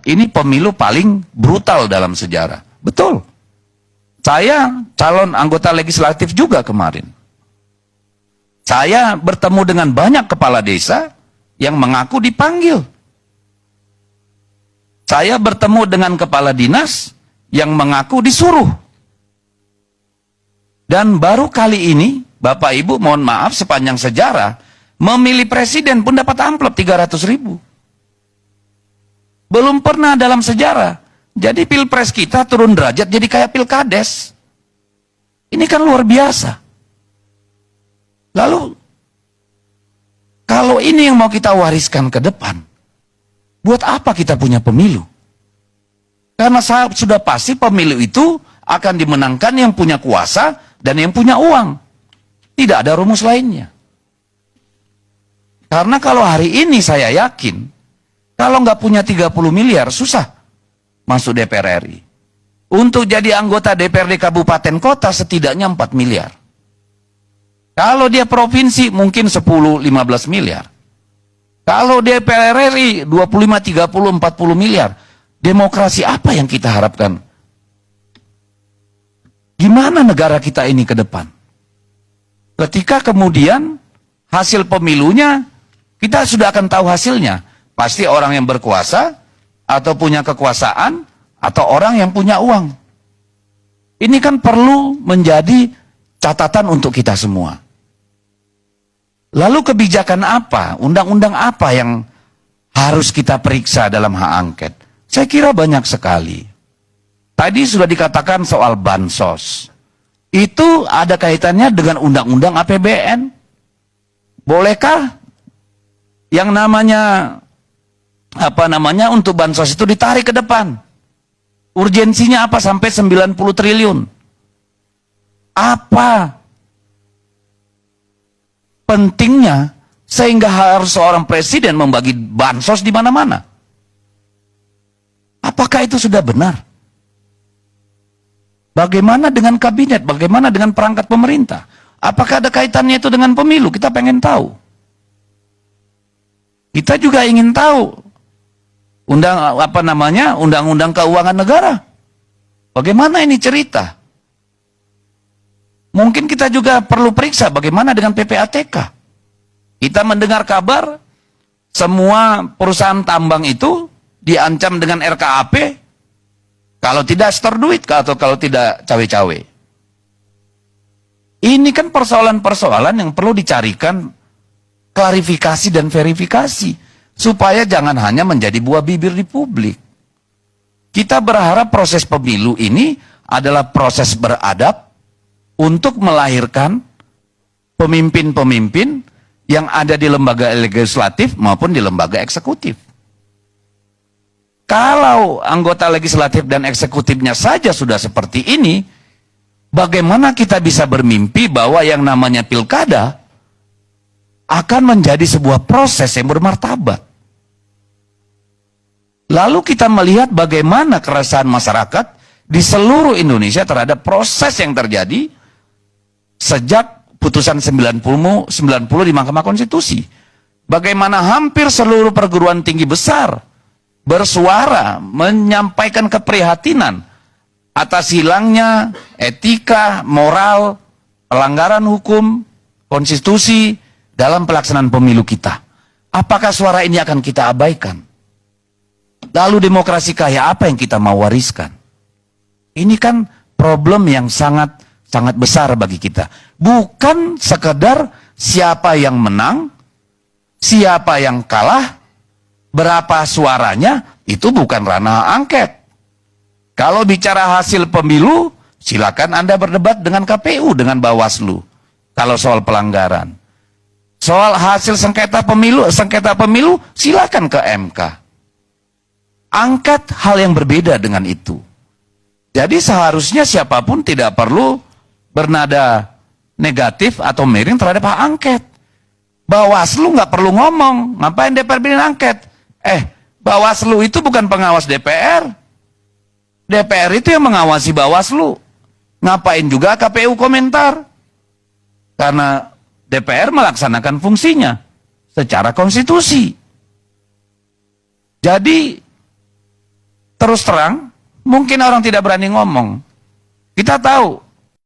Ini pemilu paling brutal dalam sejarah. Betul. Saya calon anggota legislatif juga kemarin. Saya bertemu dengan banyak kepala desa yang mengaku dipanggil. Saya bertemu dengan kepala dinas yang mengaku disuruh. Dan baru kali ini, Bapak Ibu mohon maaf sepanjang sejarah, memilih presiden pun dapat amplop 300.000. Belum pernah dalam sejarah. Jadi pilpres kita turun derajat jadi kayak pilkades. Ini kan luar biasa. Lalu, kalau ini yang mau kita wariskan ke depan, buat apa kita punya pemilu? Karena sudah pasti pemilu itu akan dimenangkan yang punya kuasa dan yang punya uang. Tidak ada rumus lainnya. Karena kalau hari ini saya yakin, kalau nggak punya 30 miliar, susah masuk DPR RI. Untuk jadi anggota DPRD Kabupaten Kota setidaknya 4 miliar. Kalau dia provinsi mungkin 10-15 miliar. Kalau DPR RI 25, 30, 40 miliar. Demokrasi apa yang kita harapkan? Gimana negara kita ini ke depan? Ketika kemudian hasil pemilunya, kita sudah akan tahu hasilnya. Pasti orang yang berkuasa, atau punya kekuasaan, atau orang yang punya uang. Ini kan perlu menjadi catatan untuk kita semua. Lalu kebijakan apa, undang-undang apa yang harus kita periksa dalam hak angket? Saya kira banyak sekali. Tadi sudah dikatakan soal bansos. Itu ada kaitannya dengan undang-undang APBN. Bolehkah yang namanya untuk bansos itu ditarik ke depan? Urgensinya apa sampai 90 triliun? Apa pentingnya sehingga harus seorang presiden membagi bansos di mana-mana? Apakah itu sudah benar? Bagaimana dengan kabinet? Bagaimana dengan perangkat pemerintah? Apakah ada kaitannya itu dengan pemilu? Kita pengen tahu. Kita juga ingin tahu undang-undang keuangan negara. Bagaimana ini cerita? Mungkin kita juga perlu periksa bagaimana dengan PPATK. Kita mendengar kabar semua perusahaan tambang itu diancam dengan RKAP kalau tidak setor duit atau kalau tidak cawe-cawe. Ini kan persoalan-persoalan yang perlu dicarikan klarifikasi dan verifikasi supaya jangan hanya menjadi buah bibir di publik. Kita berharap proses pemilu ini adalah proses beradab untuk melahirkan pemimpin-pemimpin yang ada di lembaga legislatif maupun di lembaga eksekutif. Kalau anggota legislatif dan eksekutifnya saja sudah seperti ini, bagaimana kita bisa bermimpi bahwa yang namanya pilkada akan menjadi sebuah proses yang bermartabat? Lalu kita melihat bagaimana keresahan masyarakat di seluruh Indonesia terhadap proses yang terjadi sejak putusan 90 di Mahkamah Konstitusi. Bagaimana hampir seluruh perguruan tinggi besar bersuara menyampaikan keprihatinan atas hilangnya etika, moral, pelanggaran hukum, konstitusi dalam pelaksanaan pemilu kita. Apakah suara ini akan kita abaikan? Lalu demokrasi kaya apa yang kita mau wariskan? Ini kan problem yang sangat besar bagi kita. Bukan sekedar siapa yang menang, siapa yang kalah, berapa suaranya, itu bukan ranah angket. Kalau bicara hasil pemilu, silakan Anda berdebat dengan KPU, dengan Bawaslu. Kalau soal pelanggaran. Soal hasil sengketa pemilu, silakan ke MK. Angkat hal yang berbeda dengan itu. Jadi seharusnya siapapun tidak perlu bernada negatif atau miring terhadap hak angket. Bawaslu nggak perlu ngomong, ngapain DPR bikin angket? Bawaslu itu bukan pengawas DPR. DPR itu yang mengawasi Bawaslu. Ngapain juga KPU komentar? Karena DPR melaksanakan fungsinya secara konstitusi. Jadi terus terang, mungkin orang tidak berani ngomong. Kita tahu